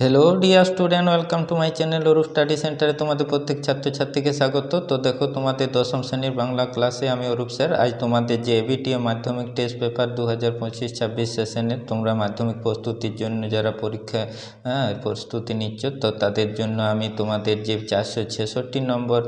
Hello dear student, welcome to my channel Arup study সেন্টারে তোমাদের প্রত্যেক ছাত্রছাত্রীকে স্বাগত। তো দেখো, তোমাদের দশম শ্রেণীর বাংলা ক্লাসে আমি অরূপ স্যার। আজ তোমাদের যে এবিটিএ মাধ্যমিক টেস্ট পেপার 2025-26 সেশনের তোমরা মাধ্যমিক প্রস্তুতির জন্য যারা পরীক্ষা প্রস্তুতি নিচ্ছ, তো তাদের জন্য আমি তোমাদের যে 466 নম্বর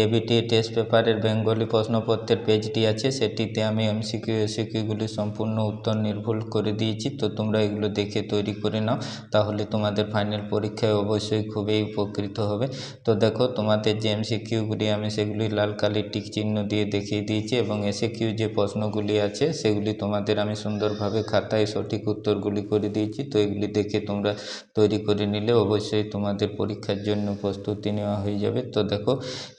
এবিটিএ টেস্ট পেপারের বেঙ্গলি প্রশ্নপত্রের পেজটি আছে, সেটিতে আমি এমসিকিউ এসিকিউগুলি সম্পূর্ণ উত্তর নির্ভুল করে দিয়েছি। তো তোমরা এগুলো দেখে তৈরি করে নাও, তাহলে তোমাদের ফাইনাল পরীক্ষায় অবশ্যই খুবই উপকৃত হবে। তো দেখো, তোমাদের যে এমসিকিউগুলি আমি সেগুলি লাল কালির টিক চিহ্ন দিয়ে দেখিয়ে দিয়েছি, এবং এসিকিউ যে প্রশ্নগুলি আছে সেগুলি তোমাদের আমি সুন্দরভাবে খাতায় সঠিক উত্তরগুলি করে দিয়েছি। তো এগুলি দেখে তোমরা তৈরি করে নিলে অবশ্যই তোমাদের পরীক্ষার জন্য প্রস্তুতি নেওয়া হয়ে যাবে। তো দেখো,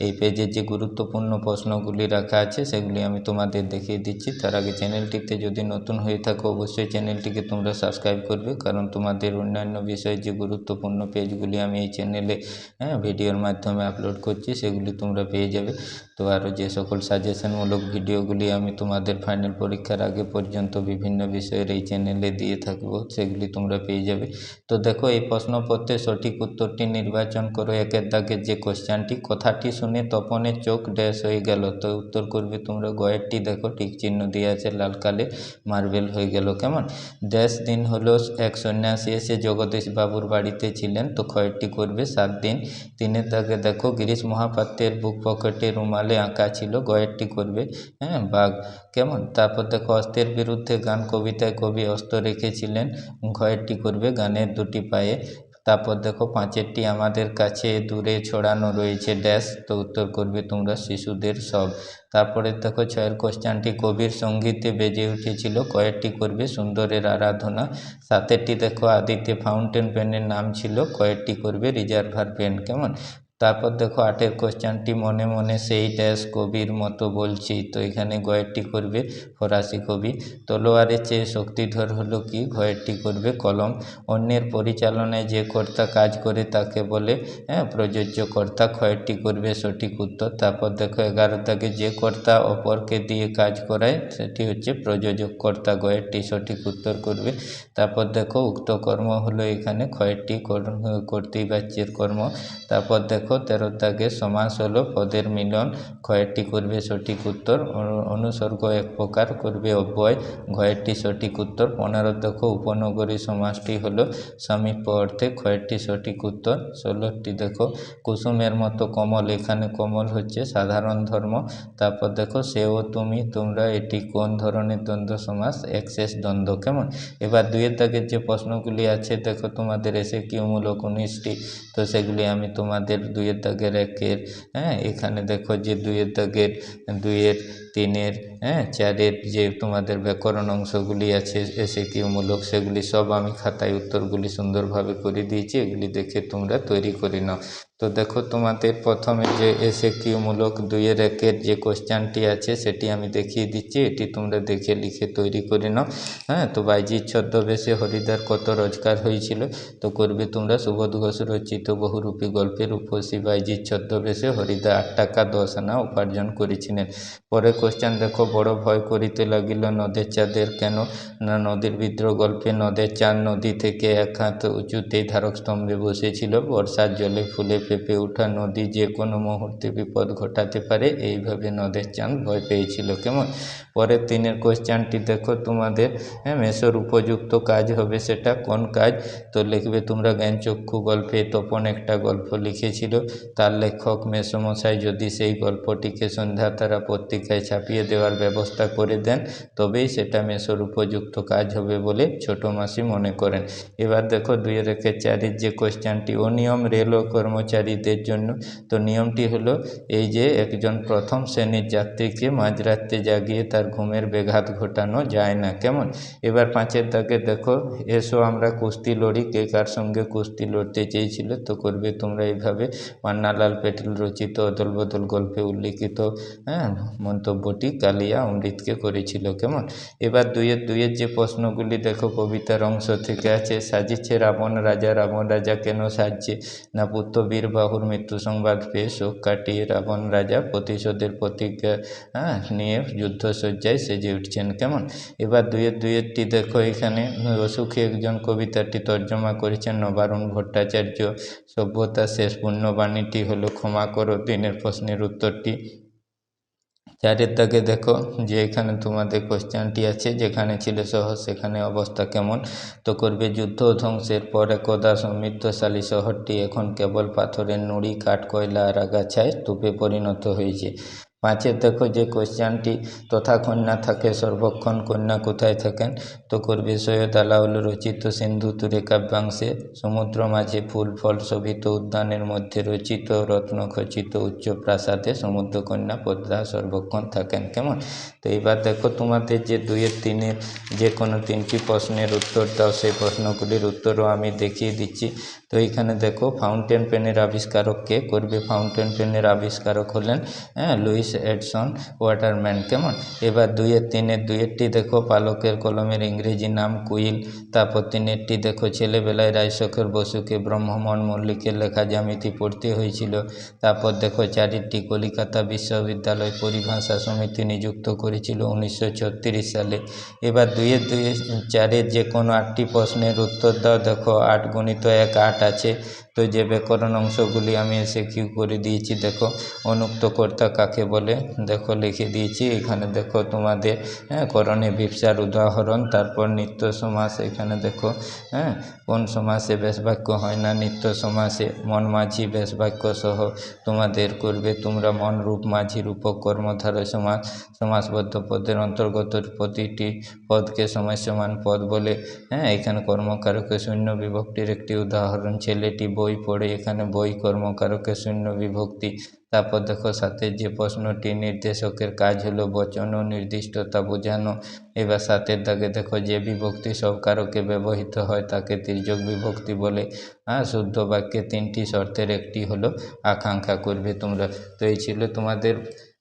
এই পেজে যে গুরুত্বপূর্ণ প্রশ্নগুলি রাখা আছে সেগুলি আমি তোমাদের দেখিয়ে দিচ্ছি। তার আগে চ্যানেলটিতে যদি নতুন হয়ে থাকো অবশ্যই চ্যানেলটিকে তোমরা সাবস্ক্রাইব করবে, কারণ তোমাদের অন্যান্য বিষয়ে যে গুরুত্বপূর্ণ পেজগুলি আমি এই চ্যানেলে ভিডিওর মাধ্যমে আপলোড করছি সেগুলি তোমরা পেয়ে যাবে। তো আরও যে সকল সাজেশনমূলক ভিডিওগুলি আমি তোমাদের ফাইনাল পরীক্ষার আগে পর্যন্ত বিভিন্ন বিষয়ের এই চ্যানেলে দিয়ে থাকবো, সেগুলি তোমরা পেয়ে যাবে। তো দেখো, এই প্রশ্নপত্রের সঠিক উত্তরটি নির্বাচন করো। একের দাগের যে কোশ্চেনটি, কথাটি শুনে তপনের চোখ ড্যাশ হয়ে গেল। তো উত্তর করবে তোমরা গয়েরটি, দেখো টিক চিহ্ন দিয়ে আছে লাল কালে, মার্বেল হয়ে গেল। কেমন? ড্যাশ দিন হলো এক সন্ন্যাসী এসে জগদীশ বাবুর বাড়িতে ছিলেন। তো ক্ষয়টি করবে 7 দিন। তিনের দাগে দেখো, গিরিশ মহাপাত্রের বুক পকেটে রুমালে আঁকা ছিল। গয়েরটি করবে বাঘ। কেমন? তারপর দেখো, অস্ত্রের বিরুদ্ধে গান কবিতায় কবি অস্ত্র রেখেছিলেন। ঘয়েরটি করবে গানের দুটি পায়ে। তারপর দেখো, পাঁচেরটি আমাদের কাছে দূরে ছড়ানো রয়েছে ড্যাশ। তো উত্তর করবে তোমরা শিশুদের সব। তারপরে দেখো, ছয়ের কোশ্চেনটি কবির সঙ্গীতে বেজে উঠেছিল। কয়েরটি করবে সুন্দরের আরাধনা। সাতেরটি দেখো, আদিতে ফাউন্টেন পেনের নাম ছিল। কয়েরটি করবে রিজার্ভার পেন। কেমন? তারপর দেখো, আটের কোশ্চেনটি মনে মনে সেই ড্যাশ কবির মতো বলছি। তো এখানে গয়েরটি করবে ফরাসি কবি। তলোয়ারের চেয়ে শক্তিধর হলো কি? ঘয়েরটি করবে কলম। অন্যের পরিচালনায় যে কর্তা কাজ করে তাকে বলে প্রযোজ্য কর্তা। ক্ষয়েরটি করবে সঠিক উত্তর। তারপর দেখো, 11 দাগে যে কর্তা অপরকে দিয়ে কাজ করায় সেটি হচ্ছে প্রযোজক কর্তা। গয়েরটি সঠিক উত্তর করবে। তারপর দেখো, উক্ত কর্ম হলো এখানে ক্ষয়েরটি কর্তৃবাচ্যের কর্ম। তারপর দেখো, 13 দাগে সমাস হলো পদের মিলন। ক্ষয়েরটি করবে সঠিক উত্তর। অনুসর্গ এক প্রকার, করবে অব্যয়। ঘয়েরটি সঠিক উত্তর। 15 দেখো, উপনগরী সমাসটি হলো সামীপ্য অর্থে। ক্ষয়েরটি সঠিক উত্তর। 16টি দেখো, কুসুমের মতো কমল, এখানে কমল হচ্ছে সাধারণ ধর্ম। তারপর দেখো, সে ও তুমি তোমরা, এটি কোন ধরনের দ্বন্দ্ব সমাস? একশেষ দ্বন্দ্ব। কেমন? এবার 2 দাগের যে প্রশ্নগুলি আছে দেখো, তোমাদের এসএকিউমূলক 19টি। তো সেগুলি আমি তোমাদের 2 দাগের 1-এর এখানে দেখো যে 2 দাগের 2-এর 3-এর 4-এর যে তোমাদের ব্যাকরণ অংশগুলি আছে এসএকিউমূলক, সেগুলি সব আমি খাতায় উত্তরগুলি সুন্দরভাবে করে দিয়েছি। এগুলি দেখে তোমরা তৈরি করে নাও। তো দেখো, তোমাদের প্রথমে যে এসএকিউমূলক 2-এর 1-এর যে কোশ্চেনটি আছে সেটি আমি দেখিয়ে দিচ্ছি, এটি তোমরা দেখে লিখে তৈরি করে নাও। তো বাইজির ছদ্মবেশে হরিদ্বার কত রোজগার হয়েছিল? তো করবে তোমরা সুবোধ ঘোষ রচিত বহুরূপী গল্পের রূপসী বাইজির ছদ্মবেশে হরিদা 8 টাকা 10 আনা উপার্জন করেছিলেন। পরে কোশ্চেন দেখো, বড় ভয় করিতে লাগিল নদের চাঁদের, কেন? না, নদীর বিদ্রোহ গল্পে নদের চাঁদ নদী থেকে 1 হাত উঁচুতেই ধারক স্তম্ভে বসেছিল। বর্ষার জলে ফুলে ফেঁপে ওঠা নদী যে কোনো মুহূর্তে বিপদ ঘটাতে পারে, এইভাবে নদের চাঁদ ভয় পেয়েছিল। কেমন? পরের 3-এর কোশ্চেনটি দেখো, তোমাদের মেসোর উপযুক্ত কাজ হবে, সেটা কোন কাজ? তো লিখবে তোমরা জ্ঞানচক্ষু গল্পে তপন একটা গল্প লিখেছিল, তার লেখক মেসোমশাই যদি সেই গল্পটিকে সন্ধ্যাতারা পত্রিকায় ছাপিয়ে দেওয়ার ব্যবস্থা করে দেন, তবেই সেটা মেসোর উপযুক্ত কাজ হবে বলে ছোটো মাসি মনে করেন। এবার দেখো, 2-এর 4-এর যে কোশ্চেনটি, অনিয়ম রেল ও কর্মচারীদের জন্য। তো নিয়মটি হলো এই যে একজন প্রথম শ্রেণীর যাত্রীকে মাঝরাত্রে জাগিয়ে তার ঘুমের ব্যাঘাত ঘটানো যায় না। কেমন? এবার 5-এর দাগে দেখো, এসো আমরা কুস্তি লড়ি, কে কার সঙ্গে কুস্তি লড়তে চেয়েছিল? তো করবে তোমরা এইভাবে, পান্নালাল পেটেল রচিত অদল বদল গল্পে উল্লিখিত মন্তব্যটি কালিয়া অমৃতকে করেছিল। কেমন? এবার 2-এর যে প্রশ্নগুলি দেখো, কবিতার অংশ থেকে আছে। সাজিছে রাবণ রাজা, রাবণ রাজা কেন সাজছে? না, পুত্র বীর বাহুর মৃত্যু সংবাদ পেয়ে শোক কাটিয়ে রাবণ রাজা প্রতিশোধের প্রতিজ্ঞা নিয়ে যুদ্ধসজ্জায় সেজে উঠছেন। কেমন? এবার দুয়েরটি দেখো, এখানে অসুখী একজন কবিতাটি তর্জমা করেছেন নবারুণ ভট্টাচার্য। সভ্যতার শেষ পুণ্যবাণীটি হলো ক্ষমা করো, দিনের প্রশ্নের উত্তরটি। 4 দাগে দেখো যে এখানে তোমাদের কোশ্চেনটি আছে, যেখানে ছিল শহর সেখানে অবস্থা কেমন। তো করবে যুদ্ধ ও ধ্বংসের পর একদা সমৃদ্ধশালী শহরটি এখন কেবল পাথরের নুড়ি, কাঠ, কয়লা আর আগাছায় স্তূপে পরিণত হয়েছে। 5 দেখো যে কোশ্চেনটি, তথা কন্যা থাকে সর্বক্ষণ, কন্যা কোথায় থাকেন। তো করবে সৈয়দ আলাওল রচিত সিন্ধু তীরে কাব্যাংশে সমুদ্র মাঝে ফুল ফল শোভিত উদ্যানের মধ্যে রচিত রত্নখচিত উচ্চ প্রাসাদে সমুদ্রকন্যা পদ্মা সর্বক্ষণ থাকেন। কেমন? তো এইবার দেখো তোমাদের যে 2 3 যে কোনো 3টি প্রশ্নের উত্তর দাও, সেই প্রশ্নগুলির উত্তরও আমি দেখিয়ে দিচ্ছি। তো এইখানে দেখো ফাউন্টেন পেনের আবিষ্কারক কে? করবে ফাউন্টেন পেনের আবিষ্কারক হলেন লুইস এডসন ওয়াটারম্যান। কেমন? এবার 2-3টি দেখো পালকের কলমের ইংরেজি নাম কুইল। তারপর 3টি দেখো ছেলেবেলায় রায়শেখর বসুকে ব্রহ্মমোহন মল্লিকের লেখা জ্যামিতি পড়তে হয়েছিল। তারপর দেখো 4টি কলিকাতা বিশ্ববিদ্যালয় পরিভাষা সমিতি নিযুক্ত করেছিল 1936 সালে। এবার 2-4 যে কোনো 8টি প্রশ্নের উত্তর দাও। দেখো 8 × 1 8 আছে। তো যে ব্যাকরণ অংশগুলি আমি কিউ করে দিয়েছি। দেখো অনুক্ত কর্তা কাকে বলে, দেখো লিখে দিয়েছি এখানে। দেখো তোমাদের করণে বিপসার উদাহরণ। তারপর নিত্য সমাস, এখানে দেখো কোন সমাসে ব্যাস বাক্য হয় না। নিত্য সমাসে মন মাঝি ব্যাস বাক্য সহ তোমাদের করবে তোমরা মন রূপ মাঝি রূপক কর্মধারয় সমাস। সমাসবদ্ধ পদের অন্তর্গত প্রতিটি পদকে সমস্যমান পদ বলে। এখানে কর্মকারকে শূন্য বিভক্তির একটি উদাহরণ, ছেলেটি বই পড়ে, এখানে বই কর্মকারকে শূন্য বিভক্তি। তারপর দেখো 7 যে প্রশ্নটি, নির্দেশকের কাজ হলো বচন ও নির্দিষ্টতা বোঝানো। এবার 7 দাগে দেখো যে বিভক্তি সব কারকে ব্যবহৃত হয় তাকে তির্যক বিভক্তি বলে। শুদ্ধ বাক্যে 3টি শর্তের একটি হলো আকাঙ্ক্ষা। করবে তোমরা। তো এই ছিল তোমাদের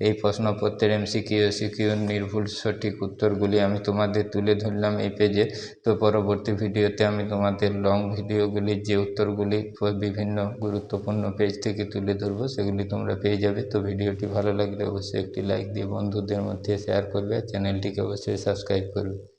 এই প্রশ্নপত্রের এমসিকিউ নির্ভুল সঠিক উত্তরগুলি আমি তোমাদের তুলে ধরলাম এই পেজে। তো পরবর্তী ভিডিওতে আমি তোমাদের লং ভিডিওগুলির যে উত্তরগুলি বিভিন্ন গুরুত্বপূর্ণ পেজ থেকে তুলে ধরবো, সেগুলি তোমরা পেয়ে যাবে। তো ভিডিওটি ভালো লাগলে অবশ্যই একটি লাইক দিয়ে বন্ধুদের মধ্যে শেয়ার করবে, চ্যানেলটিকে অবশ্যই সাবস্ক্রাইব করবে।